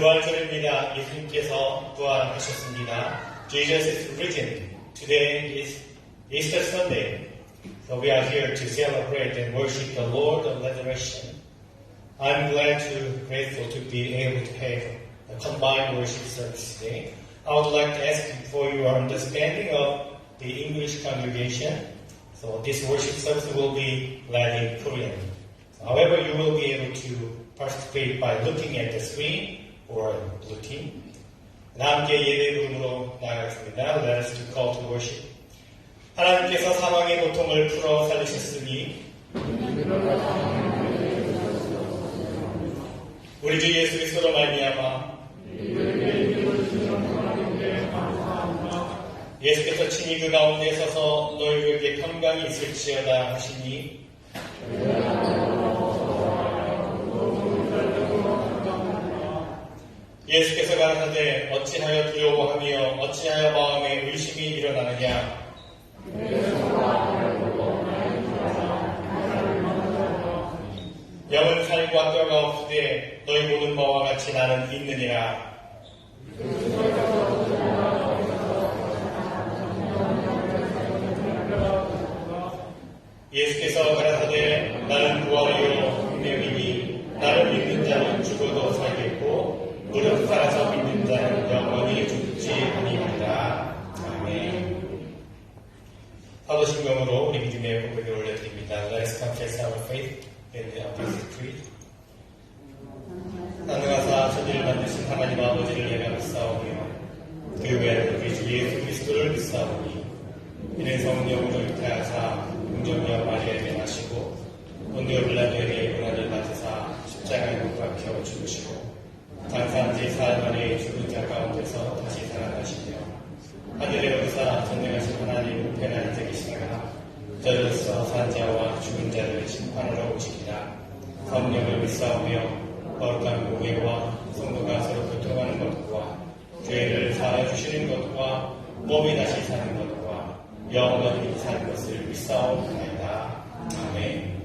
부활절입니다. 예수님께서 부활하셨습니다. Jesus is risen. Today is Easter Sunday. So we are here to celebrate and worship the Lord of resurrection. I'm grateful to be able to have a combined worship service today. I would like to ask for your understanding of the English congregation. So this worship service will be led in Korean. However, you will be able to participate by looking at the screen or blue team. 함께 예배 부름으로 나아가겠습니다. Let us to call to worship. 하나님께서 사망의 고통을 풀어 살리셨으니 우리 주 예수 그리스도로 말미암아 예수께서 친히 그 가운데 서서 너희에게 평강이 있을지어다 하시니 예수께서 가라사대 어찌하여 두려워하며 어찌하여 마음에 의심이 일어나느냐 영은 살과 뼈가 없으되 너희 모든 바와 같이 나는 있느니라. 예수께서 가라사대 나는 부활이요 생명이니 나를 믿는 자는 죽어도 살겠고 무릇 살아서 믿는 자는 영원히 죽지 아니하리라. 아멘. 사도신경으로 우리 믿음의 고백을 올려드립니다. Let us confess our faith in the Apostles' Creed. 산능하사 천지를 만드신 하나님 아버지를 예가 믿사오며 그 외에 우리 주 예수 그리스도를 믿사오니 이는 성령으로 잉태하사 공정녀 마리아에게 나시고 본디오 빌라도에게 고난을 받으사 십자가에 못 박혀 죽으시고 장사 제4일 만에 죽은 자 가운데서 다시 살아나시며 하늘에 오르사 전능하신 하나님 우편에 앉아 계시다가 저로서 산 자와 죽은 자를 심판하러 오시리라. 성령을 믿사오며 거룩한 공예와 성도가 서로 교통하는 것과 죄를 사하주시는 것과 몸이 다시 사는 것과 영원히 사는 것을 믿사옵나이다. 아멘.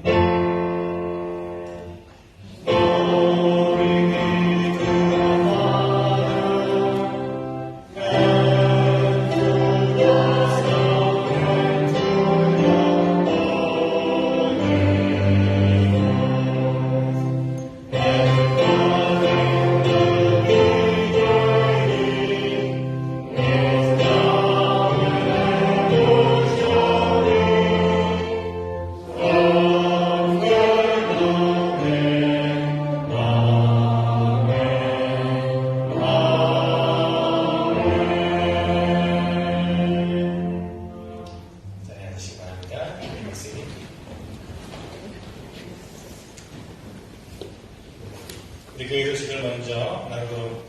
우리 교회 소식을 먼저 나누도록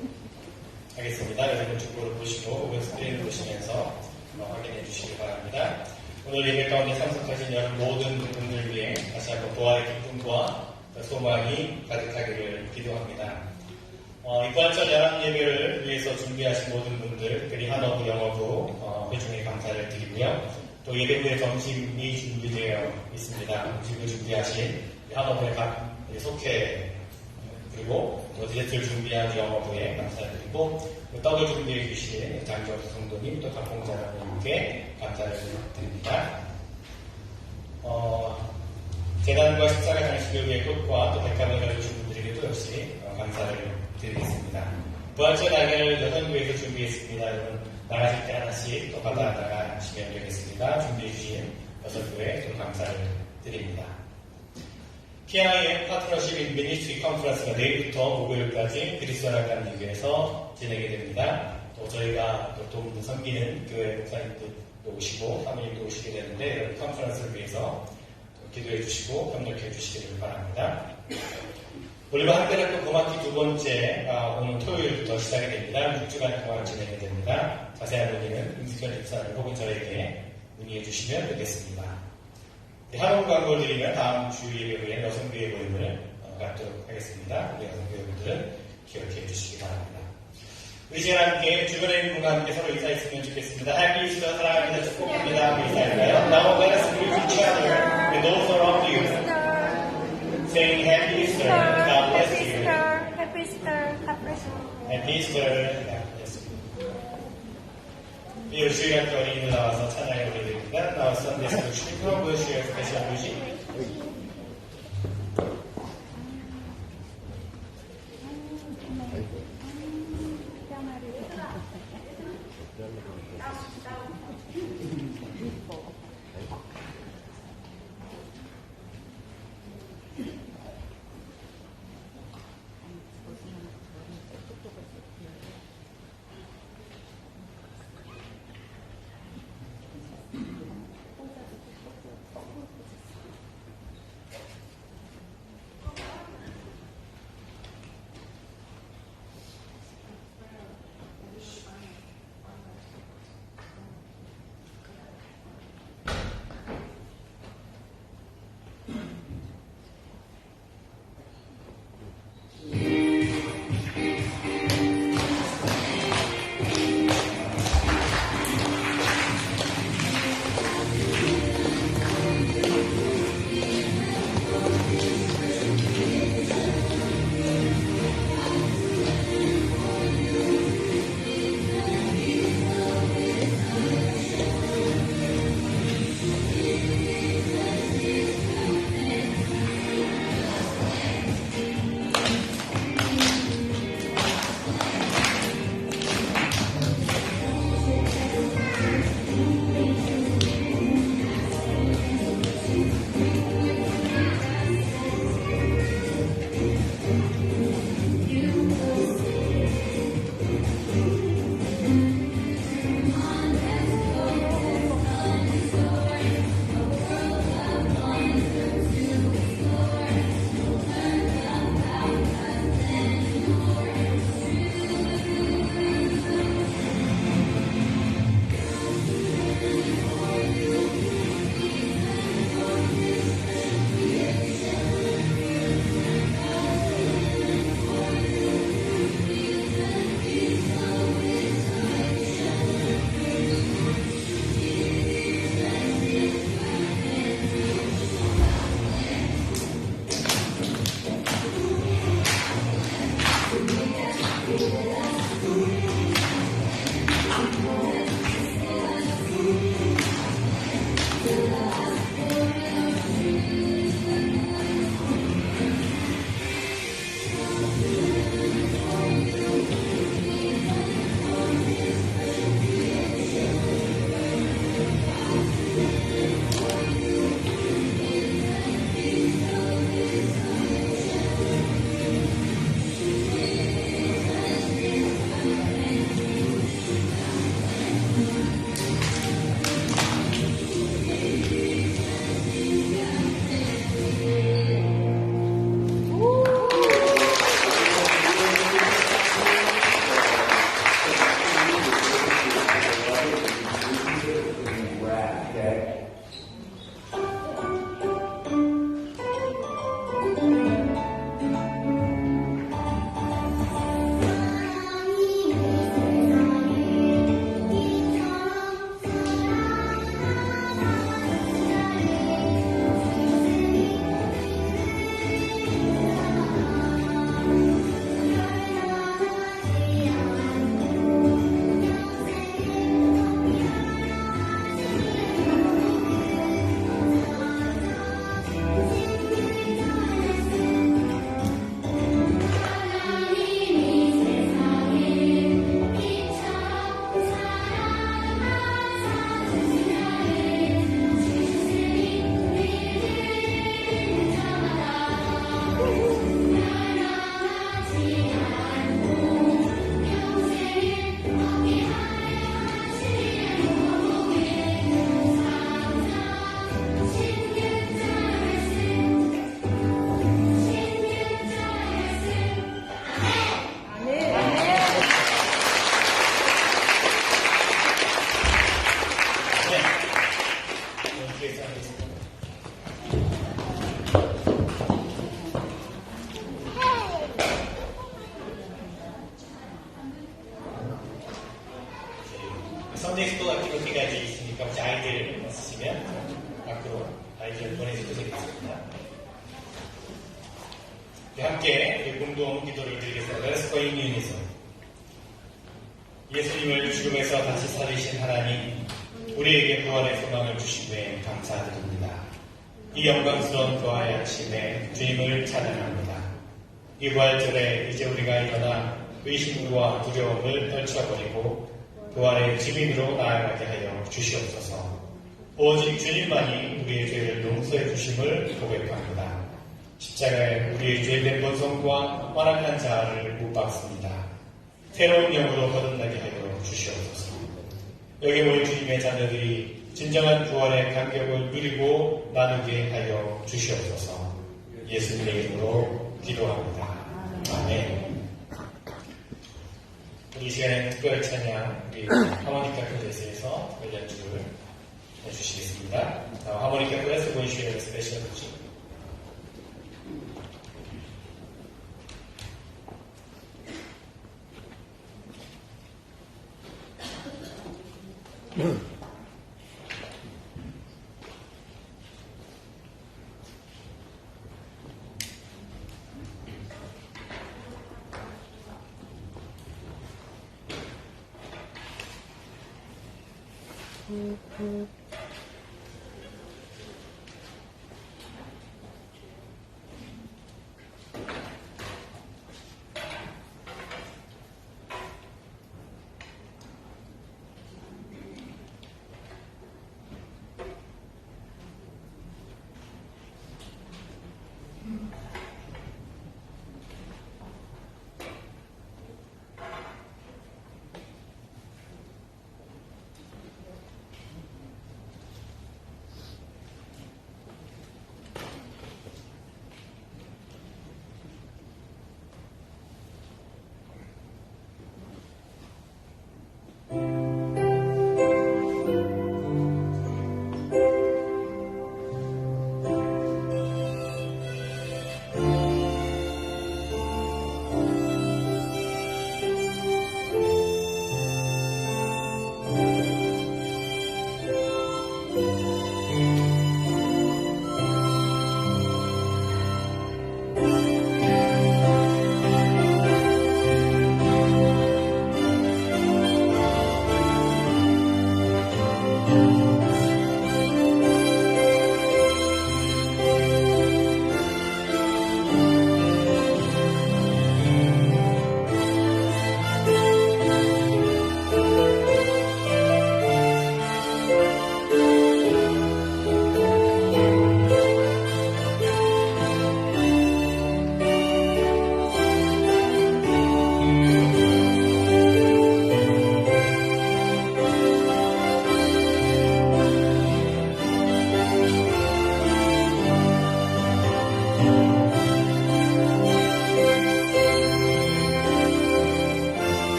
하겠습니다. 여러분 축구를 보시고 혹은 스크린을 보시면서 확인해 주시기 바랍니다. 오늘 예배 가운데 참석하신 여러분 모든 분들 위해 다시 한번 부활의 기쁨과 소망이 가득하기를 기도합니다. 이 부활절 야간 예배를 위해서 준비하신 모든 분들, 특별히 한어부, 영어부 회중에 감사를 드리고요. 또 예배 후에 점심이 준비되어 있습니다. 음식을 준비하신 한어부의 각 속회 그리고 또 디저트를 준비한 영어부에 감사드리고 떡을 준비해 주신 장정수 성도님 또 각봉자분께 감사를 드립니다. 재단과 십자가 장식을 위해 꽃과 또 백합을 가져주신 분들에게도 역시 감사를 드리겠습니다. 부활절 날개를 여성교회에서 준비했습니다. 여러분 나가실 때 하나씩 또 받아다가 하시면 되겠습니다. 준비해 주신 여성교회 또 감사를 드립니다. PIM 파트너십 인 미니스트리 컨퍼런스가 내일부터 목요일까지 그리스도나간 교회에서 진행이 됩니다. 또 저희가 또 도움을 섬기는 교회 목사님도 오시고 사모님도 오시게 되는데 이런 컨퍼런스를 위해서 기도해 주시고 협력해 주시기를 바랍니다. 올리바 학대학교 고마키 두 번째 오늘 토요일부터 시작이 됩니다. 6주간 동안 진행이 됩니다. 자세한 문의는 임수현 집사님 혹은 저에게 문의해 주시면 되겠습니다. 한국 광고를 드리면 다음 주 예배후에 여성교회 모임을 갖도록 하겠습니다. 우리 여성교회분들은 기억해 주시기 바랍니다. 우리 시간 함께 주변에 있는 분과 함께 서로 인사했으면 좋겠습니다. 해피 이스터 사랑합니다. 축복합니다. 인사할까요? Now let us greet each other and those around you. Saying happy Easter. God bless you. Happy Easter. God bless you. 미스터를 하였습니다. 이 주일학교 어린이들 나와서 찬양해 드립니다. Now Sunday School children will share special music. 선데이스쿨 액티비티까지 있으니까 혹시 아이들 있으시면 앞으로 아이들 보내주셔도 되겠습니다. 함께 공동 기도를 드리겠습니다. Let us go in unison. 예수님을 죽음에서 다시 살리신 하나님, 우리에게 부활의 소망을 주심에 감사드립니다. 이 영광스러운 부활의 아침에 주님을 찬양합니다. 이 부활절에 이제 우리가 일어나 의심과 두려움을 떨쳐버리고 부활의 증인으로 나아가게 하여 주시옵소서. 오직 주님만이 우리의 죄를 용서해 주심을 고백합니다. 십자가에 우리의 죄된 본성과 완악한 자아를 못 박습니다. 새로운 영으로 거듭나게 하여 주시옵소서. 여기 모인 주님의 자녀들이 진정한 부활의 감격을 누리고 나누게 하여 주시옵소서. 예수님의 이름으로 기도합니다. 아멘. 우리 시간에 특별 찬양 우리 하모니카 클래스에서 특별 연주를 해주시겠습니다. 하모니카 클래스 보이시는 스페셜 연주.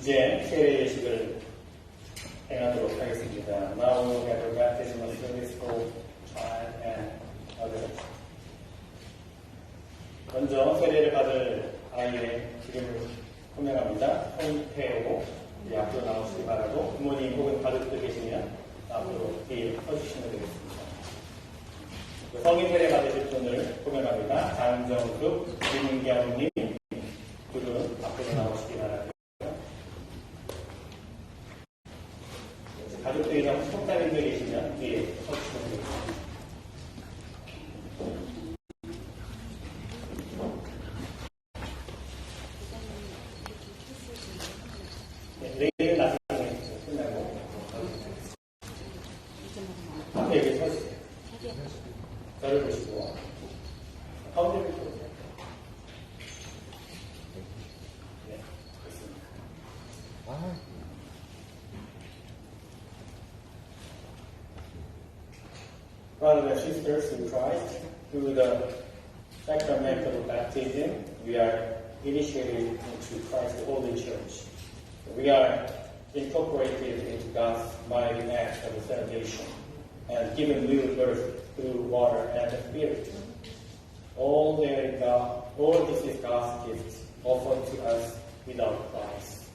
이제 세례 예식을 행하도록 하겠습니다. Now we have a baptismal service for child and others. 먼저 세례를 받을 아이의 이름을 호명합니다. 손태호 앞으로 나오시기 바라고 부모님 혹은 가족들 계시면 앞으로 뒤에 서주시면 되겠습니다. 성인 세례 받으실 분을 호명합니다. 장정숙, 김경님 둘은 앞으로 나오시기 바랍니다. 가족들이랑 속담인들 계시면 뒤에 서주시면 되겠습니다. 내일은 나중에 끝나고 앞에 여기 서주세요. 저를 보시고 가운데 보세요. 네, 그렇습니다. Brothers and sisters in Christ, through the sacramental baptism, we are initiated into Christ's holy church. We are incorporated into God's mighty act of salvation and given new birth through water and the Spirit. All this is God's gift offered to us without price.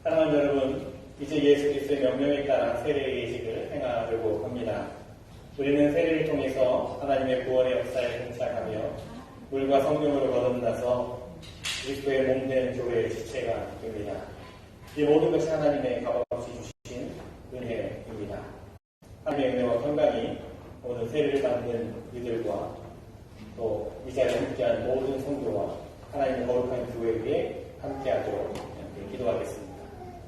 사랑하는 여러분, 이제 예수 그리스도의 명령에 따라 세례의 예식을 행하려고 합니다. 우리는 세례를 통해서 하나님의 구원의 역사에 동참하며 물과 성령으로 거듭나서 그리스도의 몸된 교회의 지체가 됩니다. 이 모든 것이 하나님의 값없이 주신 은혜입니다. 하나님의 은혜와 평강이 오늘 세례를 받는 이들과 또 이 자리에 함께한 모든 성도와 하나님의 거룩한 교회에 함께하도록 기도하겠습니다.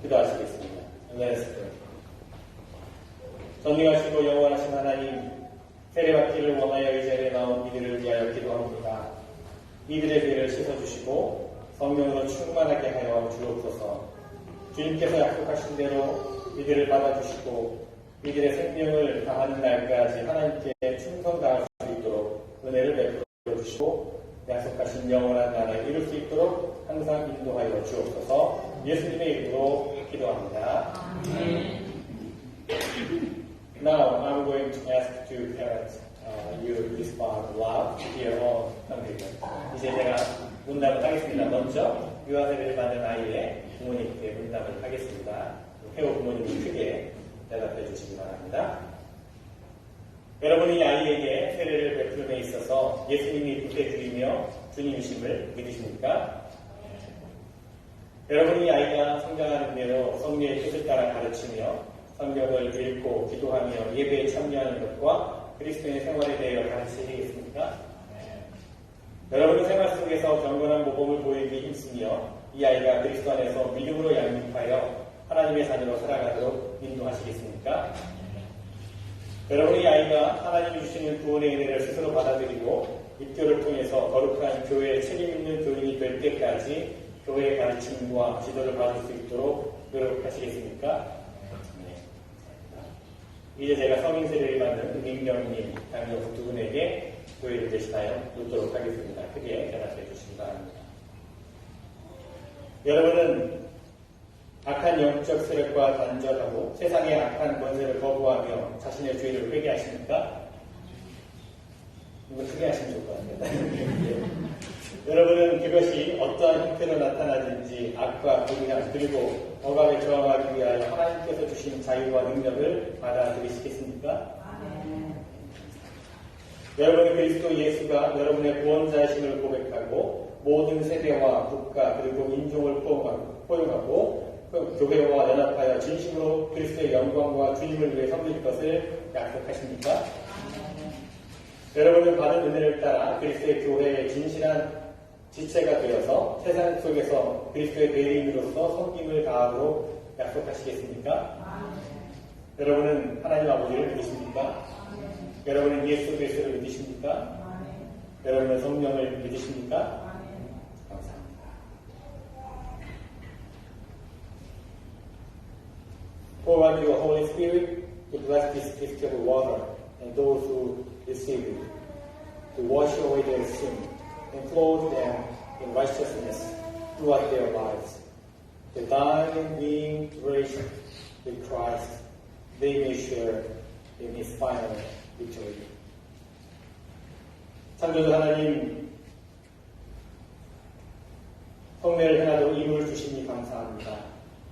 기도하시겠습니다. Let us pray. 전능하시고 영원하신 하나님, 세례받기를 원하여 이 자리에 나온 이들을 위하여 기도합니다. 이들의 죄를 씻어주시고 성령으로 충만하게 하여 주옵소서. 주님께서 약속하신 대로 이들을 받아주시고 이들의 생명을 다하는 날까지 하나님께 충성 다할 수 있도록 은혜를 베풀어 주시고 약속하신 영원한 나라에 이룰 수 있도록 항상 인도하여 주옵소서. 예수님의 이름으로 기도합니다. Now I'm going to ask two parents you respond loud to hear all congregants. 이제 제가 문답을 하겠습니다. 먼저 유아세례를 받는 아이의 부모님께 문답을 하겠습니다. 회호 부모님이 크게 대답해 주시기 바랍니다. 여러분이 아이에게 세례를 베풀음에 있어서 예수님이 구세주이며 주님이심을 믿으십니까? 여러분이 아이가 성장하는 대로 성령의 뜻을 따라 가르치며 성경을 읽고 기도하며 예배에 참여하는 것과 그리스도의 생활에 대하여 가르치시겠습니까? 여러분의 생활 속에서 경건한 모범을 보이기 힘쓰며 이 아이가 그리스도 안에서 믿음으로 양육하여 하나님의 자녀로 살아가도록 인도하시겠습니까? 여러분의 아이가 하나님이 주시는 구원의 은혜를 스스로 받아들이고 입교를 통해서 거룩한 교회에 책임있는 교인이 될 때까지 교회의 가르침과 지도를 받을 수 있도록 노력하시겠습니까? 이제 제가 성인 세례를 받는 민경님, 장녀부 두 분에게 교회를 대신하여 묻도록 하겠습니다. 크게 대답해 주시기 바랍니다. 여러분은 악한 영적 세력과 단절하고 세상의 악한 권세를 거부하며 자신의 죄를 회개하십니까? 이거 크게 하시면 좋을 것 같아요. 여러분은 그것이 어떠한 형태로 나타나든지 악과 불의함 그리고 억압에 저항하기 위하여 하나님께서 주신 자유와 능력을 받아들이시겠습니까? 여러분은 그리스도 예수가 여러분의 구원자이심을 고백하고 모든 세대와 국가 그리고 인종을 포용하고 교회와 연합하여 진심으로 그리스도의 영광과 주님을 위해 섬길 것을 약속하십니까? 여러분은 받은 은혜를 따라 그리스도의 교회의 진실한 지체가 되어서 세상 속에서 그리스도의 대리인으로서 섬김을 다하도록 약속하시겠습니까? 여러분은 하나님 아버지를 믿으십니까? 여러분은 예수 그리스도를 믿으십니까? 여러분은 성령을 믿으십니까? 감사합니다. Pour out your Holy Spirit to bless this gift of water and those who receive it, to wash away their sin and clothe them in righteousness throughout their lives. To die in being raised with Christ, they may share in His final victory. 창조주 하나님, 성례를 행하도록 힘을 주시니 감사합니다.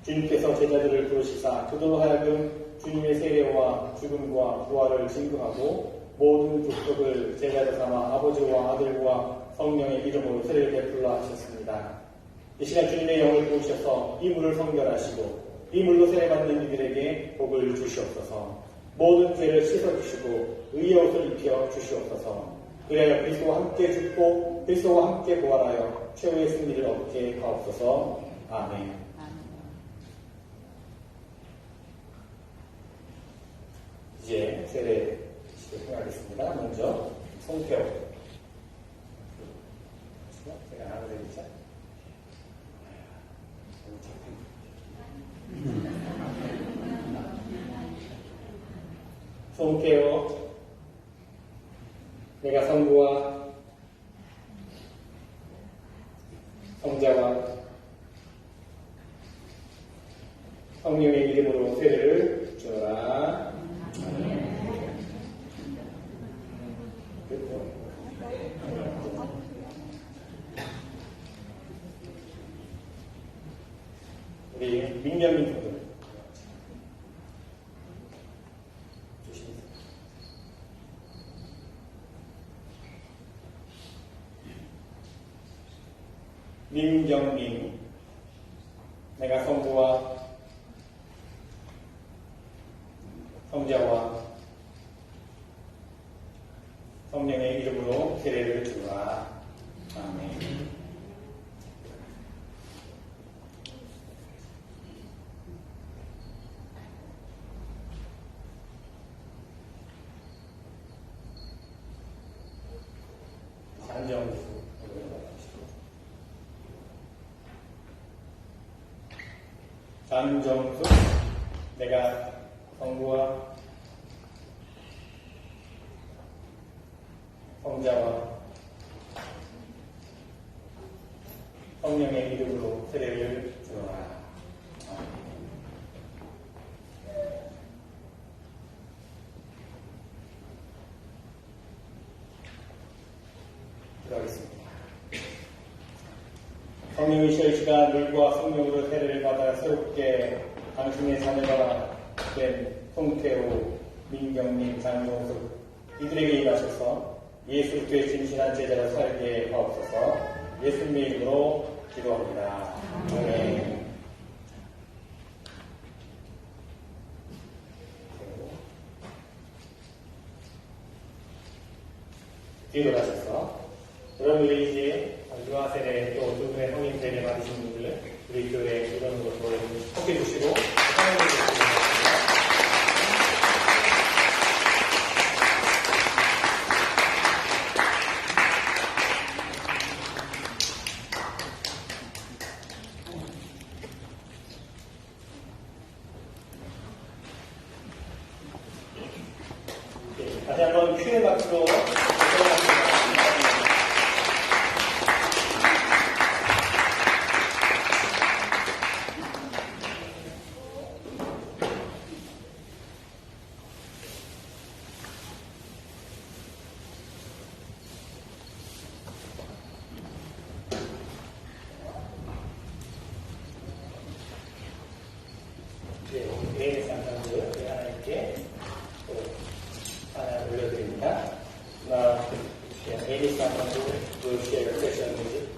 주님께서 제자들을 부르시사 그들로 하여금 주님의 세례와 죽음과 부활을 증거하고 모든 족속을 제자로 삼아 아버지와 아들과 성령의 이름으로 세례를 베풀라 하셨습니다. 이 시간 주님의 영을 부으셔서 이 물을 성결하시고 이 물로 세례받는 이들에게 복을 주시옵소서. 모든 죄를 씻어주시고 의의 옷을 입혀 주시옵소서. 그래야 그리스도와 함께 죽고 그리스도와 함께 부활하여 최후의 승리를 얻게 하옵소서. 아멘. 이제 세례 시작하겠습니다. 하겠습니다. 먼저 송태호. 제가 하나 드리자. 송태호. 내가 성부와 성자와 성령의 이름으로 세례를 주노라. 우리 민경민 분들 조심히. 민경민. 내가 성부와 성자와 성령의 이름으로 세례를 주노라. 아멘. 장정수. 장정수. 내가 성부와 성자와 성령의 이름으로 세례를 주노라. 기도하겠습니다. 성령이시여 이 시간 물과 성령으로 세례를 받아 새롭게 당신의 자녀가 된 송태호, 민경민, 장용숙 이들에게 임하셔서 예수 그리스도의 진실한 제자로 살게 하옵소서. 예수님의 이름으로 기도합니다. 아멘. 뒤로 가셔서 여러분들이 이제 유아 세례 또 두 분의 성인 세례 받으신 분들 우리 교회 이런 것도 함께 주시고 사랑해 주시기 다시 한번 퀴즈 박수로 네, 상담들 하나님께 또 하나 올려드립니다. 에이디 상담도 will share session music.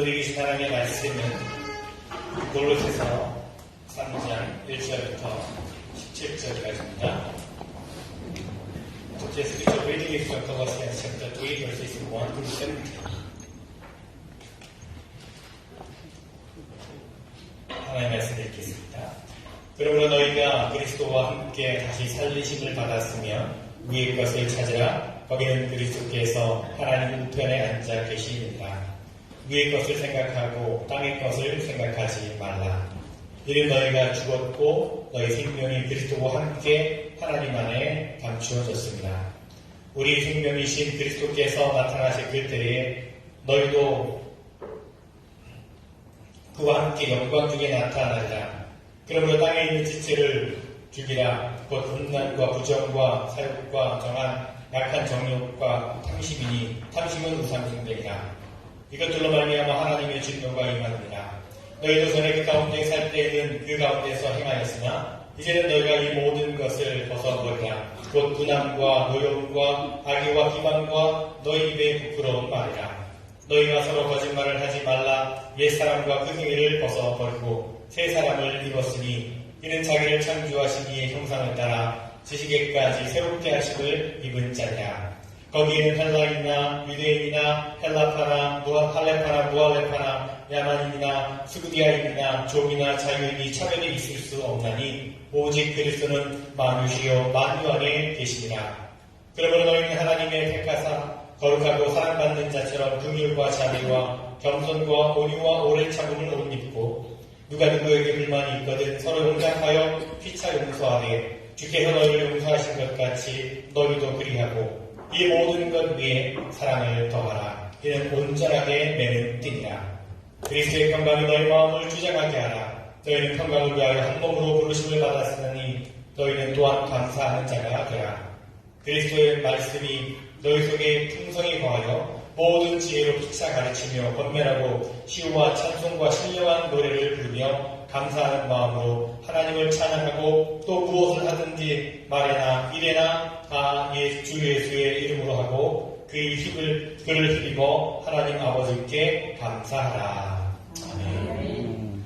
성도들에게 주신 하나님의 말씀은 골로새서 3장 1절부터 17절까지입니다. Just a reading is from Colossians chapter 3 verses 1 to 17. 하나님의 말씀 읽겠습니다. 그러므로 너희가 그리스도와 함께 다시 살리심을 받았으면 위의 것을 찾으라. 거기는 그리스도께서 하나님 우편에 앉아 계시니라. 위의 것을 생각하고 땅의 것을 생각하지 말라. 이는 너희가 죽었고 너희 생명이 그리스도와 함께 하나님 안에 감추어졌습니다. 우리 생명이신 그리스도께서 나타나실 그때에 너희도 그와 함께 영광 중에 나타나리라. 그러므로 땅에 있는 지체를 죽이라. 곧 음란과 부정과 사욕과 정한 약한 정욕과 탐심이니 탐심은 우상숭배이라. 이것들로 말미암아 하나님의 진노가 임하느니라. 너희도 전에 그 가운데 살 때에는 그 가운데서 행하였으나 이제는 너희가 이 모든 것을 벗어버리라. 곧 분함과 노여움과 악의와 기만과 너희 입의 부끄러운 말이라. 너희가 서로 거짓말을 하지 말라. 옛사람과 그 행위를 벗어버리고 새 사람을 입었으니 이는 자기를 창조하신 이의 형상을 따라 지식에까지 새롭게 하심을 입은 자니라. 거기에는 헬라인이나 유대인이나 헬라파나 할레파나 무할레파나 야만인이나 스구디아인이나 종이나 자유인이 차별이 있을 수 없나니 오직 그리스도는 만유시요 만유 안에 계시니라. 그러므로 너희는 하나님의 택하사 거룩하고 사랑받는 자처럼 긍휼과 자비와 겸손과 온유와 오래 참음을 옷 입고 누가 누구에게 불만이 있거든 서로 용납하여 피차 용서하되 주께서 너희를 용서하신 것 같이 너희도 그리하고 이 모든 것 위에 사랑을 더하라. 이는 온전하게 매는 띠니라. 그리스도의 평강이 너희 마음을 주장하게 하라. 너희는 평강을 위하여 한 몸으로 부르심을 받았으니 너희는 또한 감사하는 자가 되라. 그리스도의 말씀이 너희 속에 풍성히 거하여 모든 지혜로 피차 가르치며 권면하고 시우와 찬송과 신령한 노래를 부르며 감사하는 마음으로 하나님을 찬양하고 또 무엇을 하든지 말에나 일에나 다 주 예수의 이름으로 하고 그의 그를 힘입어 하나님 아버지께 감사하라. 아멘.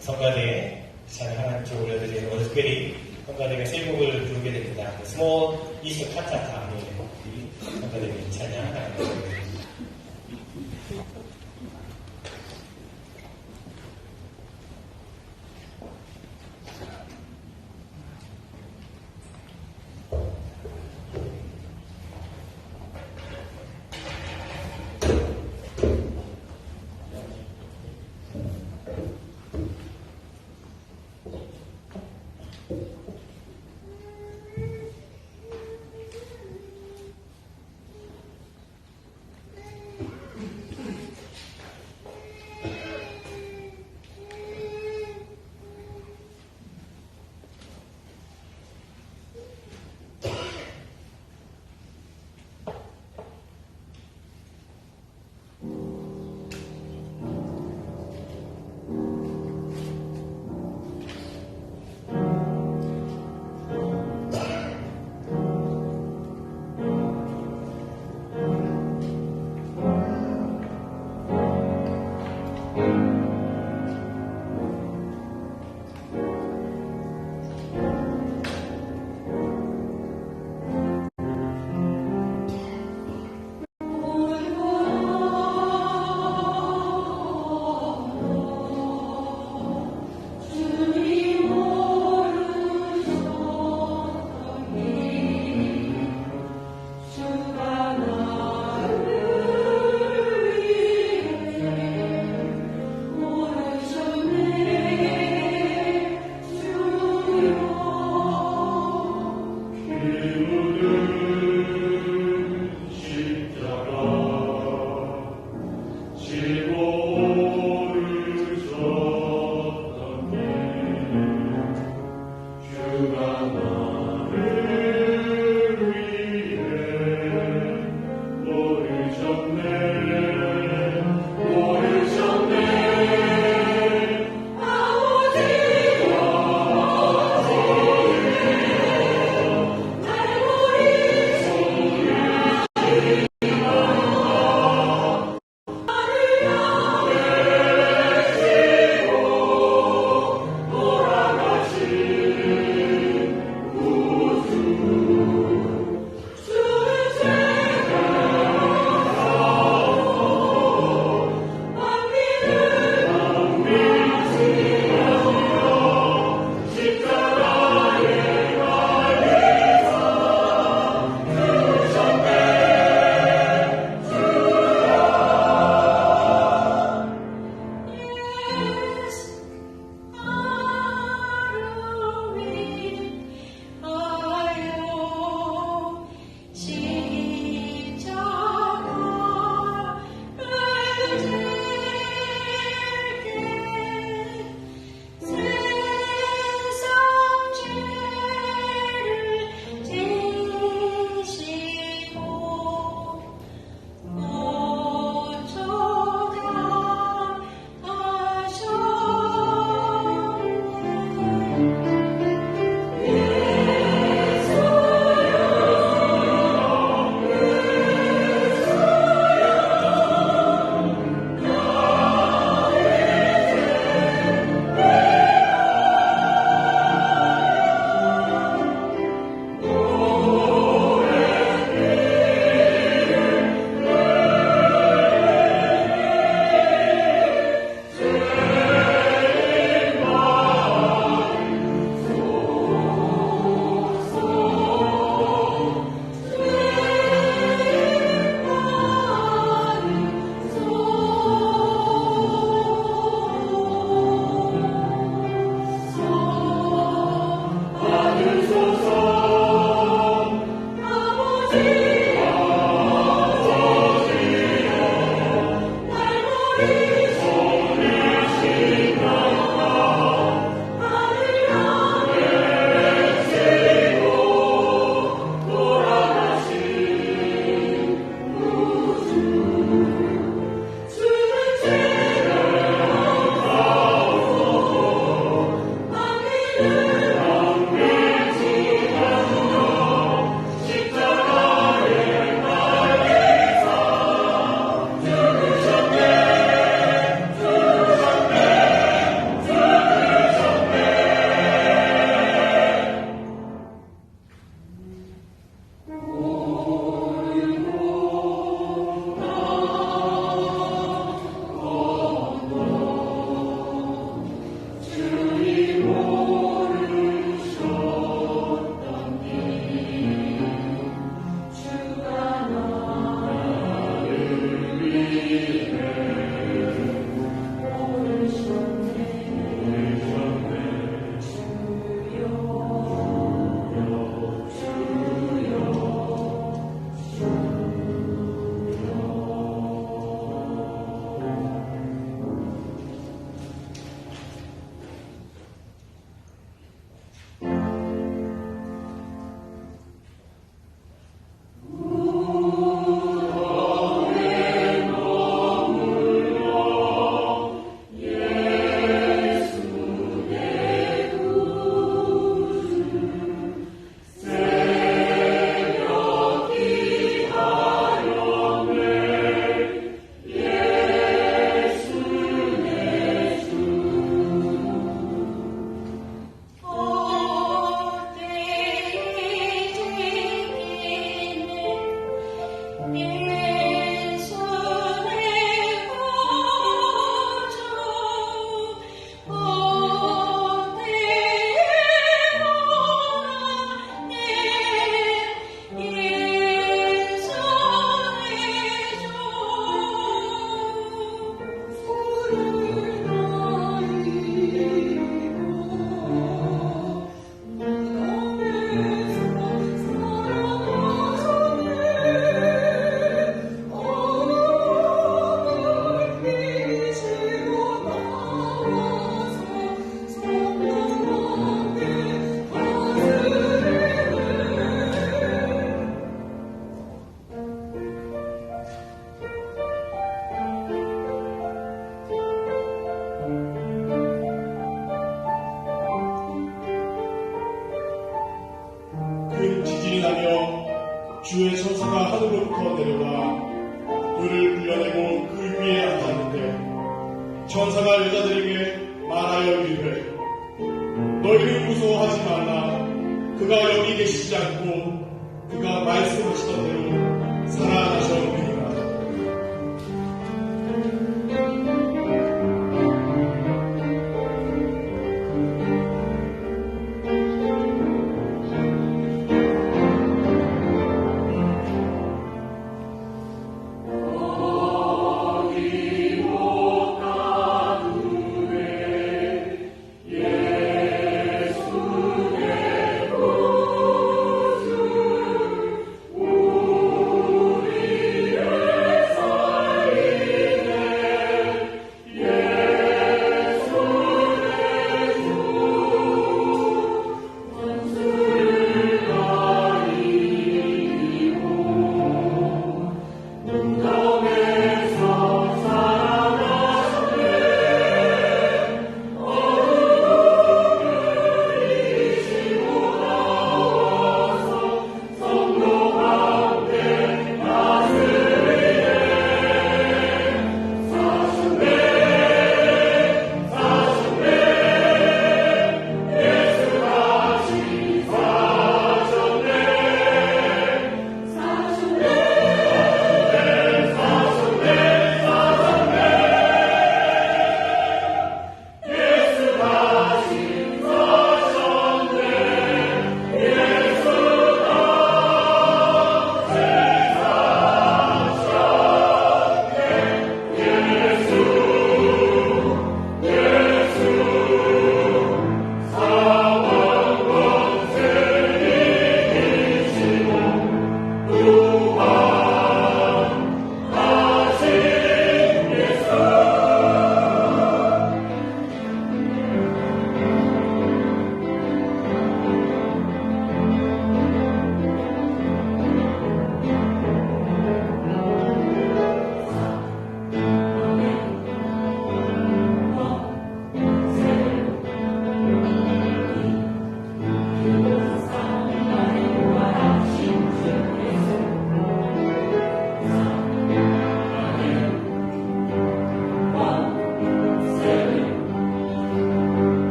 성가대에 찬양 하나님께 올려드리는 오늘 특별히 성가대가 세 곡을 부르게 됩니다. Small East Cantata 성가대의 찬양 하나님께 올려드립니다. 주의 천사가 하늘로부터 내려와 그를 불러내고 그 위에 앉았는데 천사가 여자들에게 말하여 이르되 너희는 무서워하지 말라. 그가 여기 계시지 않고 그가 말씀하시던 대로 살아나셨느니라. Yeah.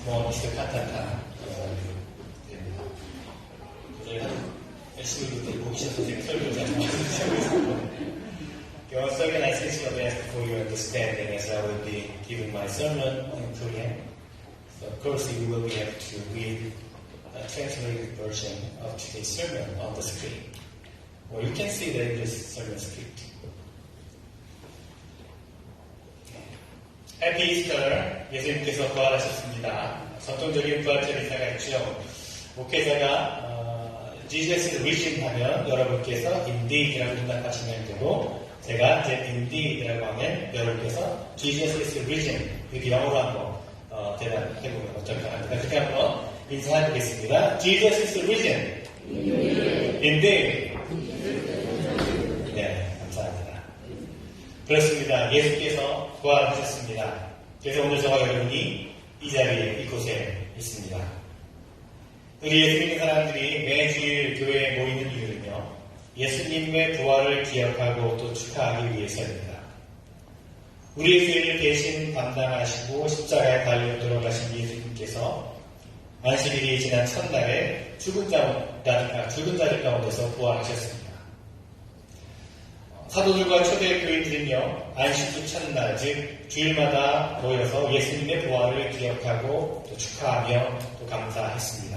뭐 미스터 칸타타 됩니다. 저희가 열심히 보기 싫어서 지금 설교 잘 하고 있습니다. Your second assessment will ask for your understanding as I will be giving my sermon in Korean. So of course you will be able to read a translated version of today's sermon on the screen. Or you can see the English sermon script. 해피 이스터, 예수님께서 부활하셨습니다. 전통적인 부활절 인사가 있죠. 목회자가 Jesus is risen 하면 여러분께서 indeed라고 응답하시면 되고, 제가 이제 indeed라고 하면 여러분께서 Jesus is risen 이렇게 영어로 한번 대답해보면 어떨까 합니다. 그렇게 한번 인사하겠습니다. Jesus is risen. Indeed. 네, 감사합니다. 그렇습니다. 예수께서 부활하셨습니다. 그래서 오늘 저와 여러분이 이 자리에 이곳에 있습니다. 우리 예수 믿는 사람들이 매주일 교회에 모이는 이유는요, 예수님의 부활을 기억하고 또 축하하기 위해서입니다. 우리의 죄를 대신 담당하시고 십자가에 달려 돌아가신 예수님께서 안식일이 지난 첫날에 죽은 자리 가운데서 부활하셨습니다. 사도들과 초대교인들은요, 안식일 첫날, 즉 주일마다 모여서 예수님의 부활을 기억하고 또 축하하며 또 감사했습니다.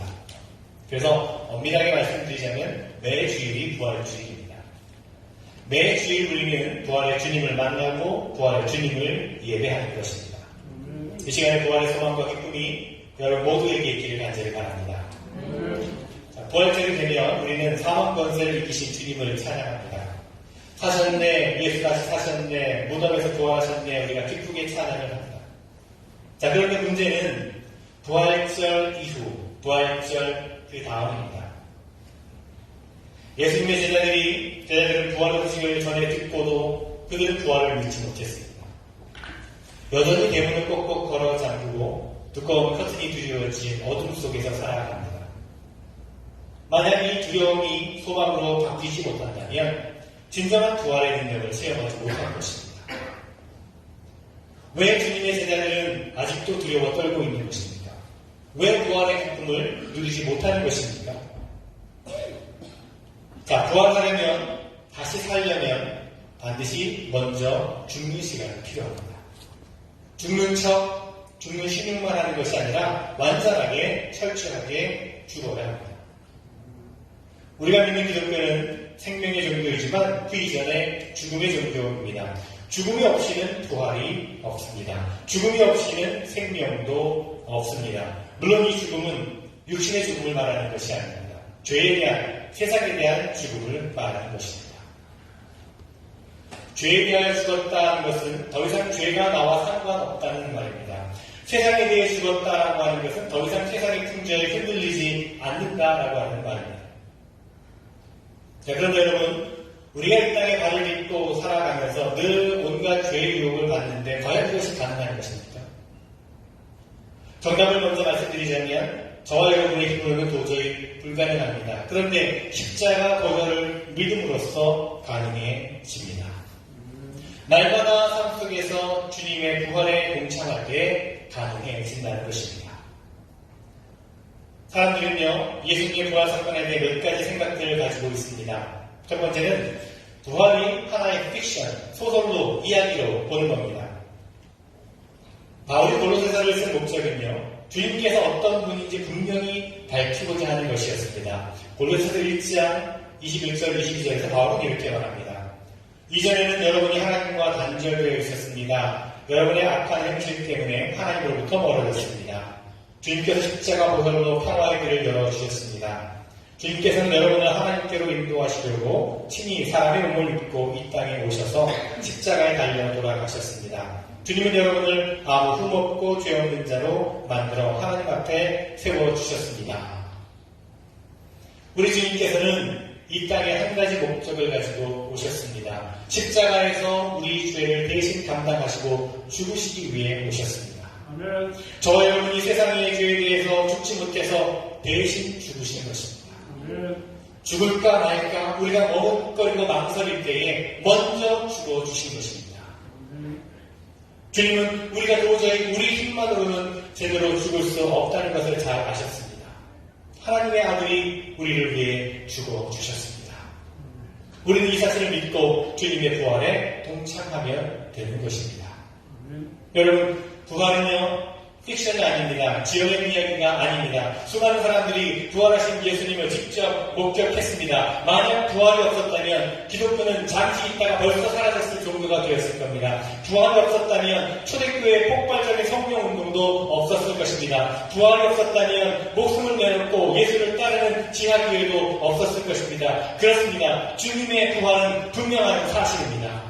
그래서 엄밀하게 말씀드리자면 매 주일이 부활의 주일입니다. 매 주일 우리는 부활의 주님을 만나고 부활의 주님을 예배하는 것입니다. 이 시간에 부활의 소망과 기쁨이 여러분 모두에게 있기를 간절히 바랍니다. 자, 부활절이 되면 우리는 사망 권세를 이기신 주님을 찬양합니다. 사셨네, 예수 다시 사셨네, 무덤에서 부활하셨네, 우리가 기쁘게 찬양을 합니다. 자, 그런데 문제는 부활절 이후, 부활절 그 다음입니다. 예수님의 제자들은 부활의 소식을 전해 듣고도 그들은 부활을 믿지 못했습니다. 여전히 대문을 꼭꼭 걸어 잠그고 두꺼운 커튼이 두려워진 어둠 속에서 살아갑니다. 만약 이 두려움이 소망으로 바뀌지 못한다면 진정한 부활의 능력을 체험하지 못할 것입니다. 왜 주님의 제자들은 아직도 두려워 떨고 있는 것입니까? 왜 부활의 기쁨을 누리지 못하는 것입니까? 자, 부활하려면, 다시 살려면 반드시 먼저 죽는 시간이 필요합니다. 죽는 척, 죽는 신용만 하는 것이 아니라 완전하게, 철저하게 죽어야 합니다. 우리가 믿는 기독교는 생명의 종교이지만 그 이전에 죽음의 종교입니다. 죽음이 없이는 부활이 없습니다. 죽음이 없이는 생명도 없습니다. 물론 이 죽음은 육신의 죽음을 말하는 것이 아닙니다. 죄에 대한, 세상에 대한 죽음을 말하는 것입니다. 죄에 대하여 죽었다는 것은 더 이상 죄가 나와 상관없다는 말입니다. 세상에 대해 죽었다라고 하는 것은 더 이상 세상의 풍조에 흔들리지 않는다라고 하는 말입니다. 자, 그런데 여러분, 우리가 이 땅에 발을 딛고 살아가면서 늘 온갖 죄의 유혹을 받는데 과연 그것이 가능한 것입니까? 정답을 먼저 말씀드리자면 저와 여러분의 힘으로는 도저히 불가능합니다. 그런데 십자가 거절을 믿음으로써 가능해집니다. 날마다 삶 속에서 주님의 부활에 동참할 때 가능해진다는 것입니다. 사람들은요, 예수님의 부활 사건에 대해 몇 가지 생각들을 가지고 있습니다. 첫 번째는 부활이 하나의 픽션, 소설로, 이야기로 보는 겁니다. 바울이 골로새서를 쓴 목적은요, 주님께서 어떤 분인지 분명히 밝히고자 하는 것이었습니다. 골로새서 1장 21절, 22절에서 바울은 이렇게 말합니다. 이전에는 여러분이 하나님과 단절되어 있었습니다. 여러분의 악한 행실 때문에 하나님으로부터 멀어졌습니다. 주님께서 십자가 보혈로 평화의 길을 열어주셨습니다. 주님께서는 여러분을 하나님께로 인도하시려고 친히 사람의 몸을 입고 이 땅에 오셔서 십자가에 달려 돌아가셨습니다. 주님은 여러분을 아무 흠없고 죄 없는 자로 만들어 하나님 앞에 세워주셨습니다. 우리 주님께서는 이 땅에 한 가지 목적을 가지고 오셨습니다. 십자가에서 우리 죄를 대신 감당하시고 죽으시기 위해 오셨습니다. 아멘. 저와 여러분이 세상의 죄에 대해서 죽지 못해서 대신 죽으신 것입니다. 아멘. 죽을까 말까 우리가 머뭇거리고 망설일 때에 먼저 죽어주신 것입니다. 주님은 우리가 도저히 우리 힘만으로는 제대로 죽을 수 없다는 것을 잘 아셨습니다. 하나님의 아들이 우리를 위해 죽어주셨습니다. 우리는 이 사실을 믿고 주님의 부활에 동참하면 되는 것입니다. 여러분, 부활은요, 픽션이 아닙니다. 지어낸 이야기가 아닙니다. 수많은 사람들이 부활하신 예수님을 직접 목격했습니다. 만약 부활이 없었다면 기독교는 잠시 있다가 벌써 사라졌을 정도가 되었을 겁니다. 부활이 없었다면 초대교회의 폭발적인 성령운동도 없었을 것입니다. 부활이 없었다면 목숨을 내놓고 예수를 따르는 지하교회도 없었을 것입니다. 그렇습니다. 주님의 부활은 분명한 사실입니다.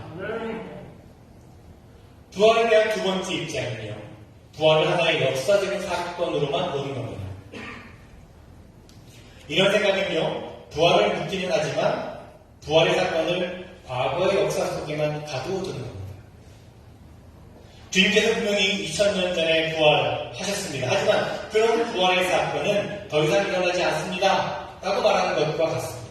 부활에 대한 두 번째 입장은요, 부활을 하나의 역사적인 사건으로만 보는 겁니다. 이런 생각은요, 부활을 믿기는 하지만 부활의 사건을 과거의 역사 속에만 가두어두는 겁니다. 주님께서 분명히 2000년 전에 부활하셨습니다. 하지만 그런 부활의 사건은 더 이상 일어나지 않습니다. 라고 말하는 것과 같습니다.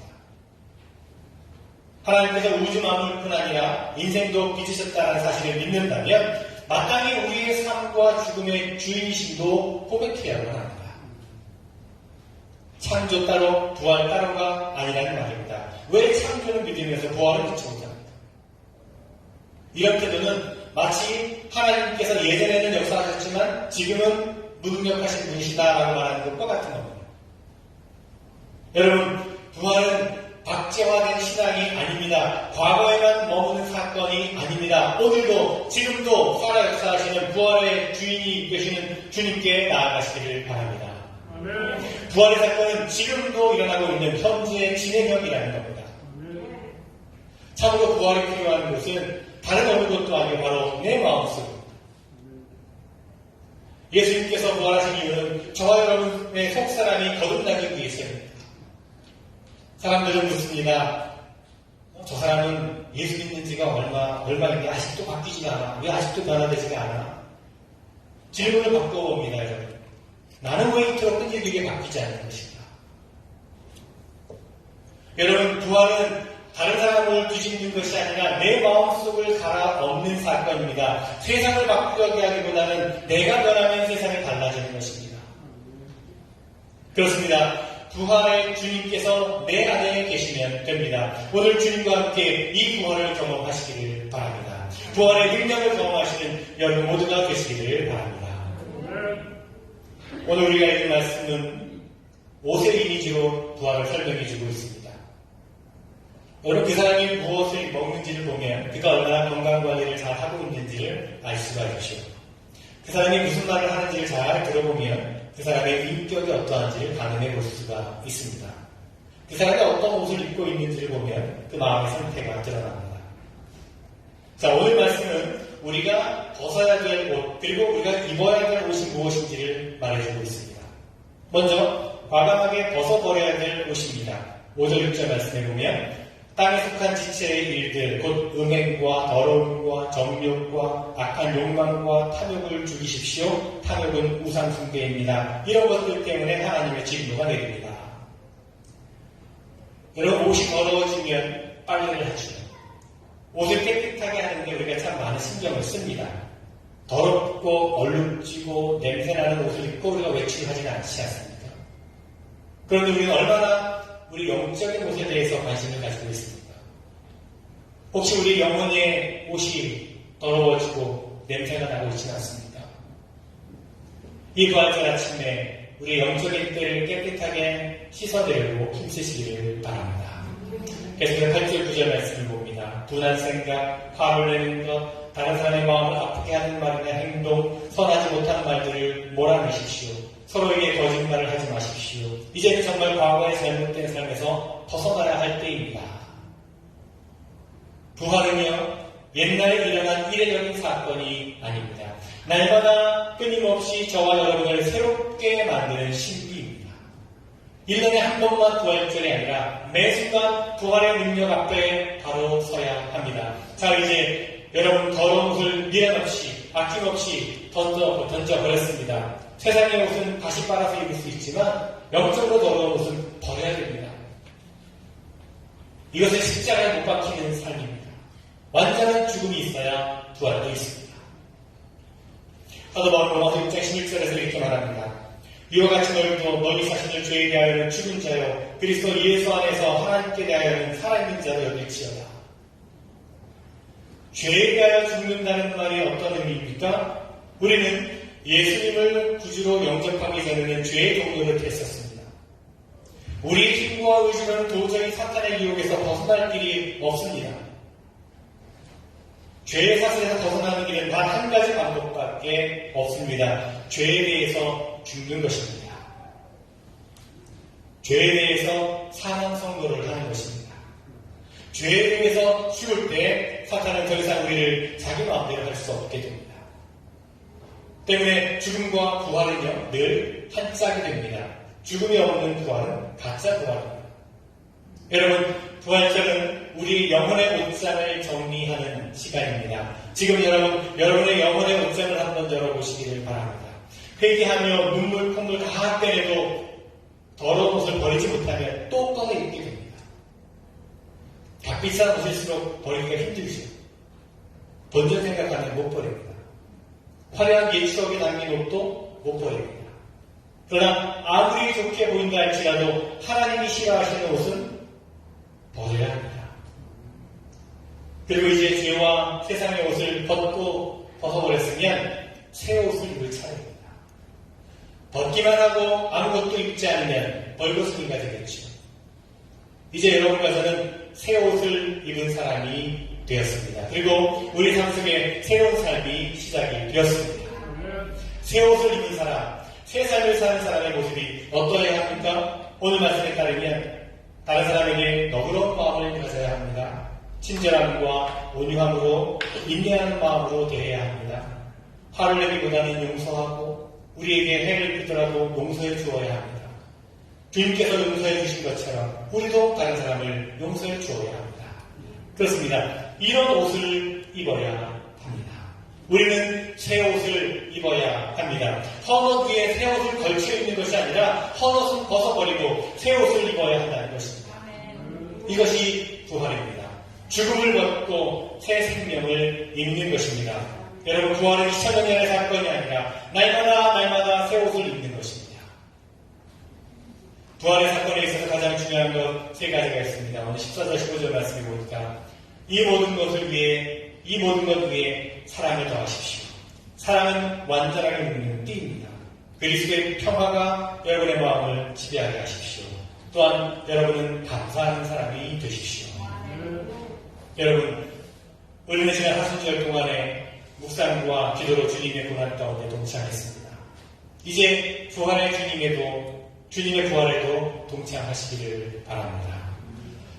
하나님께서 우주 만물뿐 아니라 인생도 빚으셨다는 사실을 믿는다면 마땅히 우리의 삶과 죽음의 주인이심도 고백해야만 합니다. 창조 따로 부활 따로가 아니라는 말입니다. 왜 창조를 믿으면서 부활을 믿지 못합니까? 이런 태도는 마치 하나님께서 예전에는 역사하셨지만 지금은 무능력하신 분이시다라고 말하는 것과 같은 겁니다. 여러분, 부활은 박제화된 신앙이 아닙니다. 과거에만 머무는 사건이 아닙니다. 오늘도 지금도 살아 역사하시는 부활의 주인이 되시는 주님께 나아가시기를 바랍니다. 아멘. 부활의 사건은 지금도 일어나고 있는 현재의 진행형이라는 겁니다. 아멘. 참으로 부활이 필요한 것은 다른 어느 것도 아니고 바로 내 마음속입니다. 예수님께서 부활하신 이유는 저와 여러분의 속사람이 거듭나기 위해서입니다. 사람들은 묻습니다. 저 사람은 예수 믿는 지가 얼마인데 아직도 바뀌지가 않아. 왜 아직도 변화되지가 않아? 질문을 바꿔봅니다, 여러분. 나는 왜 이토록 끈질기게 바뀌지 않는 것인가? 여러분, 부활은 다른 사람을 뒤집는 것이 아니라 내 마음속을 갈아엎는 사건입니다. 세상을 바꾸게 하기보다는 내가 변하면 세상이 달라지는 것입니다. 그렇습니다. 부활의 주님께서 내 안에 계시면 됩니다. 오늘 주님과 함께 이 부활을 경험하시기를 바랍니다. 부활의 능력을 경험하시는 여러분 모두가 되시기를 바랍니다. 오늘 우리가 읽은 말씀은 옷의 이미지로 부활을 설명해주고 있습니다. 여러분, 그 사람이 무엇을 먹는지를 보면 그가 얼마나 건강관리를 잘 하고 있는지를 알 수가 있죠. 그 사람이 무슨 말을 하는지를 잘 들어보면 그 사람의 인격이 어떠한지를 가늠해 볼 수가 있습니다. 그 사람이 어떤 옷을 입고 있는지를 보면 그 마음의 상태가 드러납니다. 자, 오늘 말씀은 우리가 벗어야 될 옷, 그리고 우리가 입어야 될 옷이 무엇인지를 말해주고 있습니다. 먼저 과감하게 벗어버려야 될 옷입니다. 5절 6절 말씀해 보면 땅에 속한 지체의 일들, 곧 음행과 더러움과 정욕과 악한 욕망과 탐욕을 죽이십시오. 탐욕은 우상 숭배입니다. 이런 것들 때문에 하나님의 진노가 내립니다. 여러분, 옷이 더러워지면 빨래를 하죠. 옷을 깨끗하게 하는데 우리가 참 많은 신경을 씁니다. 더럽고 얼룩지고 냄새나는 옷을 입고 우리가 외출을 하지는 않지 않습니까? 그런데 우리는 얼마나 우리 영적인 옷에 대해서 관심을 가지고 있습니다. 혹시 우리 영혼의 옷이 더러워지고 냄새가 나고 있지는 않습니까? 이 부활절 아침에 우리 영적인 때를 깨끗하게 씻어내려고 힘쓰시기를 바랍니다. 계속해서 8절 9절 말씀을 봅니다. 둔한 생각, 화를 내는 것, 다른 사람의 마음을 아프게 하는 말이나 행동, 선하지 못한 말들을 몰아내십시오. 서로에게 거짓말을 하지 마십시오. 이제는 정말 과거의 잘못된 삶에서 벗어나야 할 때입니다. 부활은요, 옛날에 일어난 이례적인 사건이 아닙니다. 날마다 끊임없이 저와 여러분을 새롭게 만드는 신비입니다. 1년에 한 번만 부활절이 아니라 매 순간 부활의 능력 앞에 바로 서야 합니다. 자, 이제 여러분 더러운 옷을 미련 없이 아낌없이 던져버렸습니다. 세상의 옷은 다시 빨아서 입을 수 있지만 영적으로 더러운 옷은 버려야 됩니다. 이것은 십자가에 못 박히는 삶입니다. 완전한 죽음이 있어야 부활도 있습니다. 사도 바울 로마서 6장 16절에서 이렇게 말합니다. 이와 같이 너희도 너희 자신을 죄에 대하여는 죽은 자요 그리스도 예수 안에서 하나님께 대하여는 살아있는 자로 여길지어다. 죄에 대하여 죽는다는 말이 어떤 의미입니까? 우리는 예수님을 구주로 영접하기 전에는 죄의 동료를 했었습니다. 우리의 힘과 의지로는 도저히 사탄의 유혹에서 벗어날 길이 없습니다. 죄의 사슬에서 벗어나는 길은 단 한 가지 방법밖에 없습니다. 죄에 대해서 죽는 것입니다. 죄에 대해서 사랑 선고를 하는 것입니다. 죄에 대해서 죽을 때 사탄은 더 이상 우리를 자기 마음대로 할 수 없게 됩니다. 때문에 죽음과 부활은요 늘 한 짝이 됩니다. 죽음이 없는 부활은 가짜 부활입니다. 여러분, 부활절은 우리 영혼의 옷장을 정리하는 시간입니다. 지금 여러분의 영혼의 옷장을 한번 열어보시기를 바랍니다. 회개하며 눈물, 콧물 다 빼내도 더러운 옷을 버리지 못하면 또 꺼내 입게 됩니다. 값비싼 옷일수록 버리기가 힘들죠. 본전 생각하면 못 버립니다. 화려한 옛 추억에 남긴 옷도 못 버립니다. 그러나 아무리 좋게 보인다 할지라도 하나님이 싫어하시는 옷은 버려야 합니다. 그리고 이제 죄와 세상의 옷을 벗어버렸으면 새 옷을 입을 차례입니다. 벗기만 하고 아무것도 입지 않으면 벌거숭이가 되겠죠. 이제 여러분과 저는 새 옷을 입은 사람이 되었습니다. 그리고 우리 삶 속에 새로운 삶이 시작이 되었습니다. 새 옷을 입은 사람, 새 삶을 사는 사람의 모습이 어떠해야 합니까? 오늘 말씀에 따르면 다른 사람에게 너그러운 마음을 가져야 합니다. 친절함과 온유함으로 인내하는 마음으로 대해야 합니다. 화를 내기보다는 용서하고 우리에게 해를 주더라도 용서해 주어야 합니다. 주님께서 용서해 주신 것처럼 우리도 다른 사람을 용서해 주어야 합니다. 그렇습니다. 이런 옷을 입어야 합니다. 우리는 새 옷을 입어야 합니다. 헌옷 위에 새 옷을 걸쳐 입는 것이 아니라 헌옷은 벗어버리고 새 옷을 입어야 한다는 것입니다. 이것이 부활입니다. 죽음을 벗고 새 생명을 입는 것입니다. 여러분, 부활은 2000년의 사건이 아니라 날마다 새 옷을 입는 것입니다. 부활의 사건에 있어서 가장 중요한 것 세 가지가 있습니다. 오늘 14절 15절 말씀해 보니까 이 모든 것 위에 사랑을 더하십시오. 사랑은 완전하게 묶는 띠입니다. 그리스도의 평화가 여러분의 마음을 지배하게 하십시오. 또한 여러분은 감사하는 사람이 되십시오. 여러분, 우리는 지난 하순절 동안에 묵상과 기도로 주님의 고난 가운데 동참했습니다. 이제 부활의 주님의 부활에도 동참하시기를 바랍니다.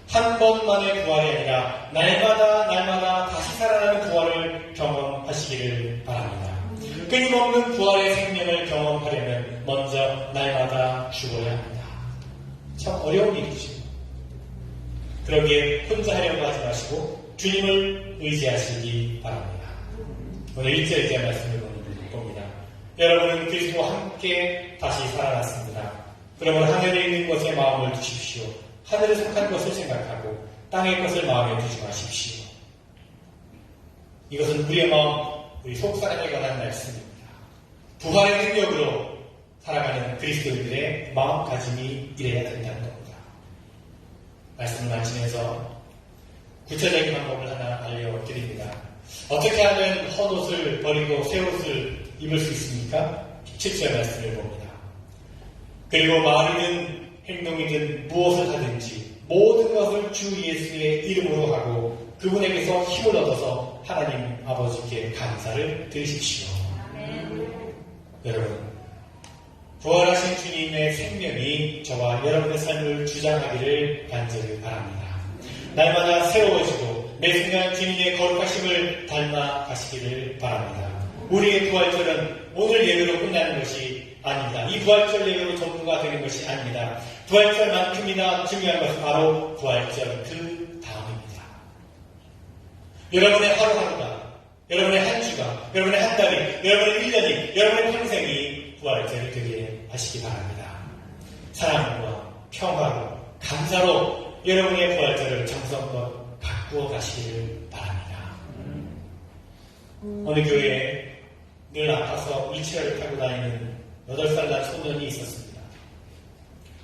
한 번만의 부활이 아니라 날마다 다시 살아나는 부활을 경험하시기를 바랍니다. 끊임없는 부활의 생명을 경험하려면 먼저 날마다 죽어야 합니다. 참 어려운 일이죠. 그러기에 혼자 하려고 하지 마시고 주님을 의지하시기 바랍니다. 오늘 1절 2절 말씀을 봅니다. 여러분은 그리스도와 함께 다시 살아났습니다. 그러면 하늘에 있는 것에 마음을 두십시오. 하늘에 속한 것을 생각하고 땅의 것을 마음에 두지 마십시오. 이것은 우리의 마음, 우리 속사람에 관한 말씀입니다. 부활의 능력으로 살아가는 그리스도인들의 마음가짐이 이래야 된다는 겁니다. 말씀을 마치면서 구체적인 방법을 하나 알려드립니다. 어떻게 하면 헛옷을 버리고 새 옷을 입을 수 있습니까? 7절 말씀을 봅니다. 그리고 말이든 행동이든 무엇을 하든지 모든 것을 주 예수의 이름으로 하고 그분에게서 힘을 얻어서 하나님 아버지께 감사를 드리십시오. 여러분, 부활하신 주님의 생명이 저와 여러분의 삶을 주장하기를 간절히 바랍니다. 날마다 새로워지고 매 순간 주님의 거룩하심을 닮아 가시기를 바랍니다. 우리의 부활절은 오늘 예배로 끝나는 것이 아닙니다. 이 부활절 예배로 전부가 되는 것이 아닙니다. 부활절만큼이나 중요한 것은 바로 부활절 그 다음입니다. 여러분의 하루하루가, 여러분의 한 주가, 여러분의 한 달이, 여러분의 1년이, 여러분의 평생이 부활절이 되게 하시기 바랍니다. 사랑과 평화로, 감사로 여러분의 부활절을 정성껏 가꾸어 가시기를 바랍니다. 어느 교회에 늘 아파서 휠체어를 타고 다니는 8살 난 소년이 있었습니다.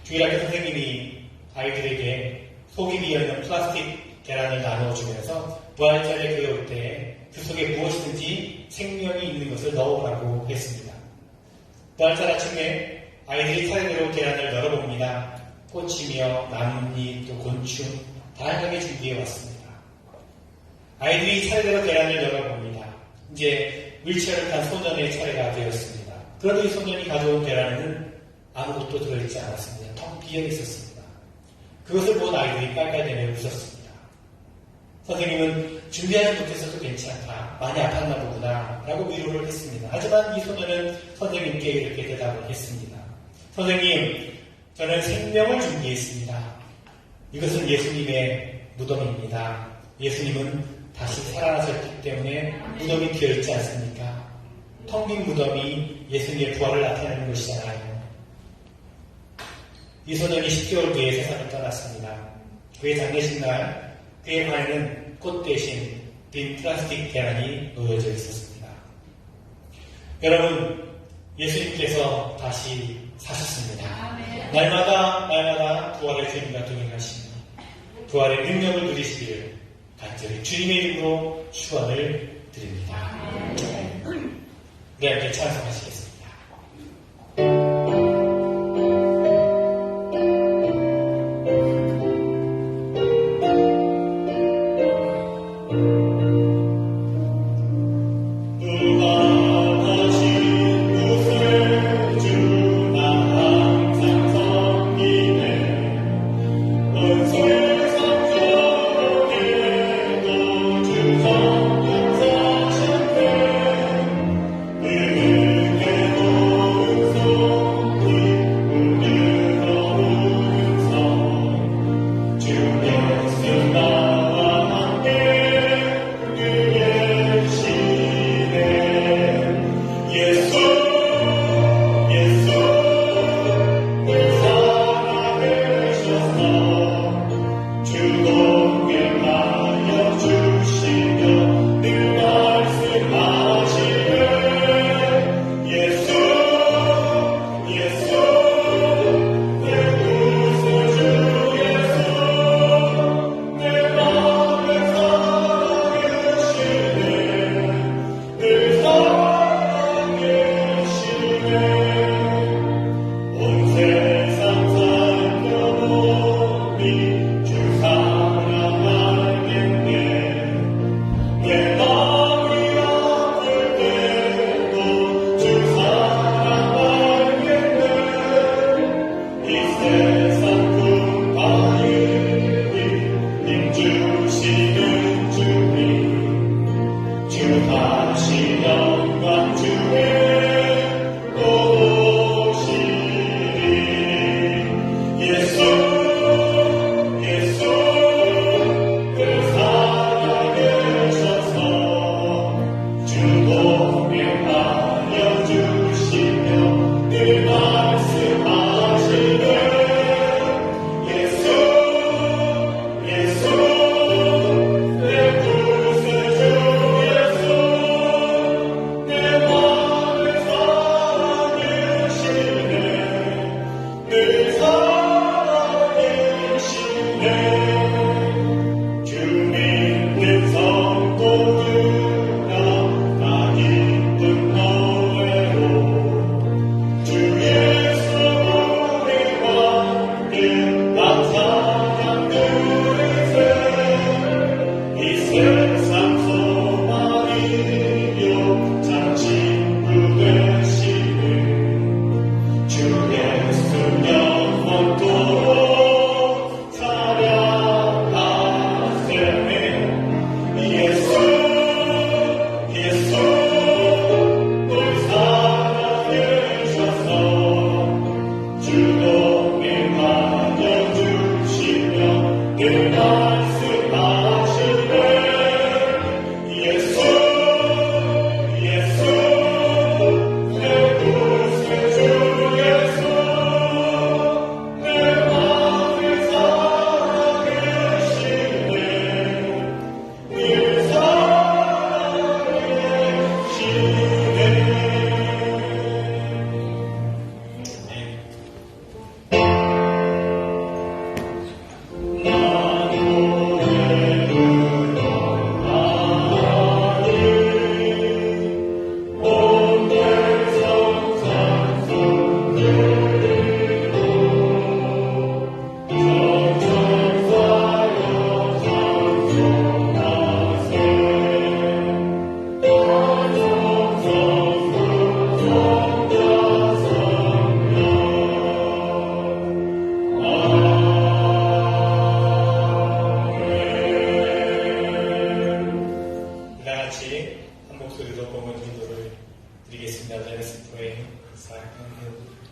주일학교 선생님이 아이들에게 속이 비어있는 플라스틱 계란을 나누어주면서 부활절에 그려올 때 그 속에 무엇이든지 생명이 있는 것을 넣으라고 했습니다. 부활절 아침에 아이들이 차례대로 계란을 열어봅니다. 꽃이며 나뭇잎 또 곤충 다양하게 준비해 왔습니다. 아이들이 차례대로 계란을 열어봅니다. 이제 휠체어를 탄 소년의 차례가 되었습니다. 그런데 이 소년이 가져온 계란에는 아무것도 들어있지 않았습니다. 텅 비어 있었습니다. 그것을 본 아이들이 깔깔대며 웃었습니다. 선생님은 준비하지 못해서도 괜찮다. 많이 아팠나 보구나. 라고 위로를 했습니다. 하지만 이 소년은 선생님께 이렇게 대답을 했습니다. 선생님, 저는 생명을 준비했습니다. 이것은 예수님의 무덤입니다. 예수님은 다시 살아나셨기 때문에 무덤이 비어있지 않습니까? 텅 빈 무덤이 예수님의 부활을 나타내는 것이잖아요. 이 소년이 10개월 뒤에 세상을 떠났습니다. 그의 장례식 날 그의 방에는 꽃 대신 빈 플라스틱 계란이 놓여져 있었습니다. 여러분, 예수님께서 다시 사셨습니다. 날마다 부활의 재미가 동행하시니 부활의 능력을 누리시기를 간절히 주님의 이름으로 축원을 드립니다. 우리 함께 찬송하시겠습니다. 그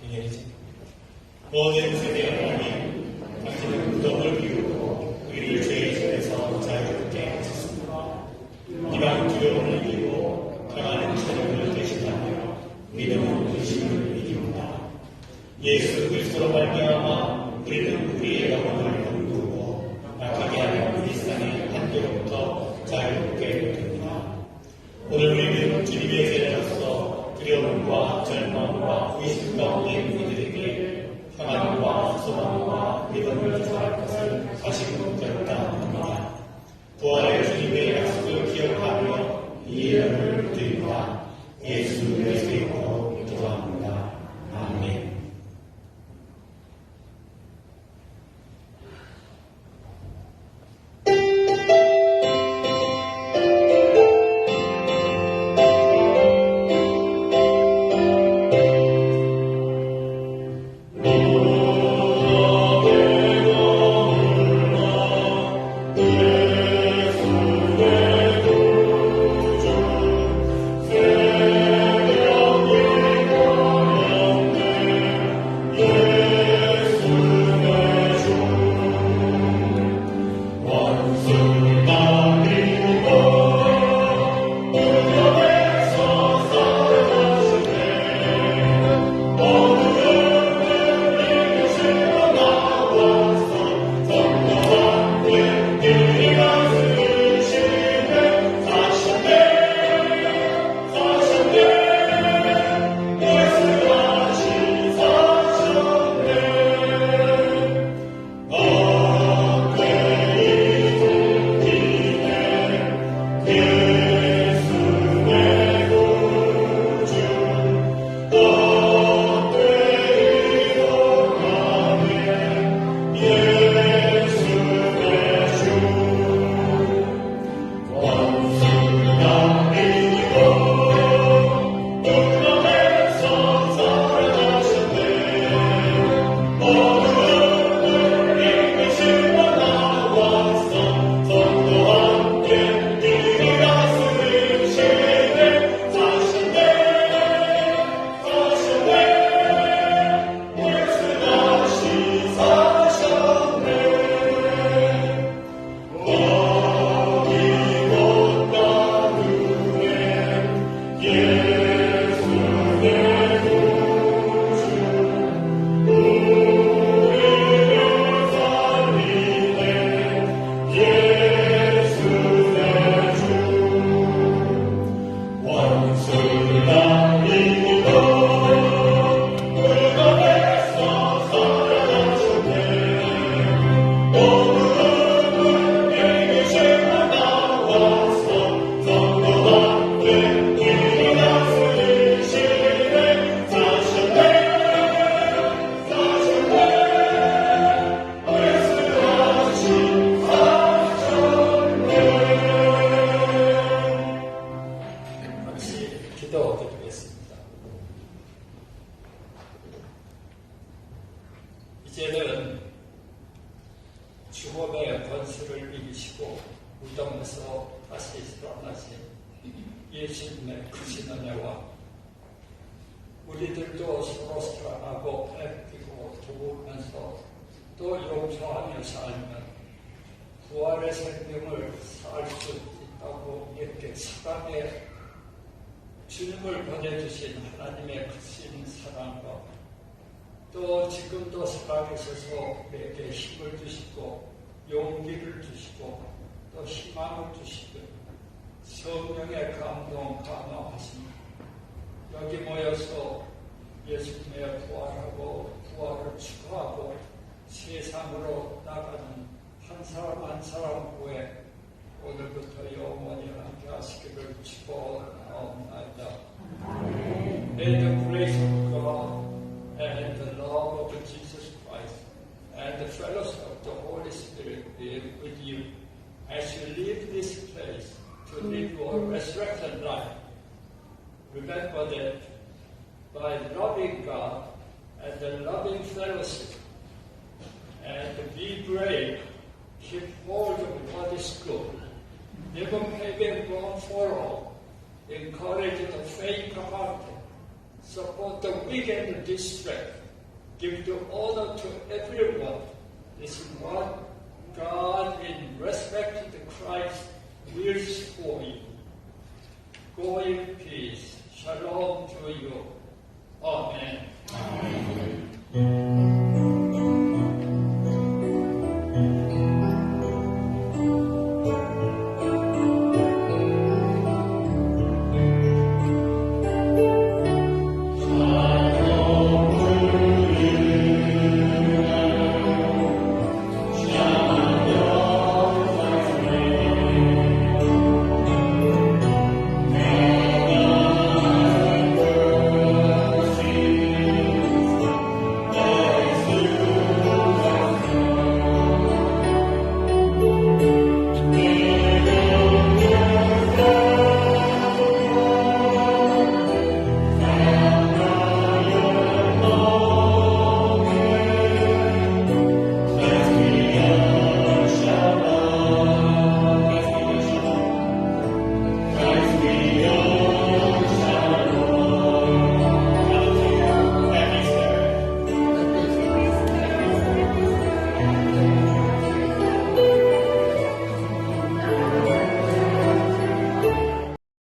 1년이지. 모든 세대 하나님, 당신은 무덤을 비우고 우리를 죄의 손에서 자유롭게 하셨습니다. 이방 두려움을 이기고 강하는 찬양을 대신하며 믿음은 의심을 이깁니다. 예수 그리스도로 말미암아 우리는 우리의 영혼을 거두고 악하게 하는 우리 세상의 한계로부터 자유롭게 됩니다. 오늘 우리는 주님의 제자로서 두려움과 절망과 의심 가운데 있는 이들에게 평안과 소망과 믿음을 주할 것을 다시금 결단합니다. 부활의 주님의 약속을 기억하며 이 예언을 드립니다. 예수 그리스도의 이름으로 기도합니다. 아멘. 기도드리겠습니다. 이제는 죽음의 권세를 이기시고 무덤에서 다시 살아나신 예수님의 크신 은혜와 우리들도 서로 사랑하고 베풀고 도우면서 또 용서하며 살면 부활의 생명을 살 수 있다고 이렇게 사랑의 주님을 보내주신 하나님의 크신 사랑과 또 지금도 살아계셔서 우리에게 힘을 주시고 용기를 주시고 또 희망을 주시고 성령의 감동 감화하십니다. 여기 모여서 예수님의 부활하고 부활을 축하하고 세상으로 나가는 한 사람 한 사람 후에 오늘부터 영원히 함께 하시기를 축원하옵나이다. May the grace of God and the love of Jesus Christ and the fellowship of the Holy Spirit be with you as you leave this place to live your resurrected life. Remember that by loving God and the loving fellowship and be brave, keep hold of what is good. Never having gone forward, encourage the faint-hearted, support the weak and the distressed, give the honor to everyone. This is what God, in respect to Christ, wills for you. Go in peace. Shalom to you. Amen.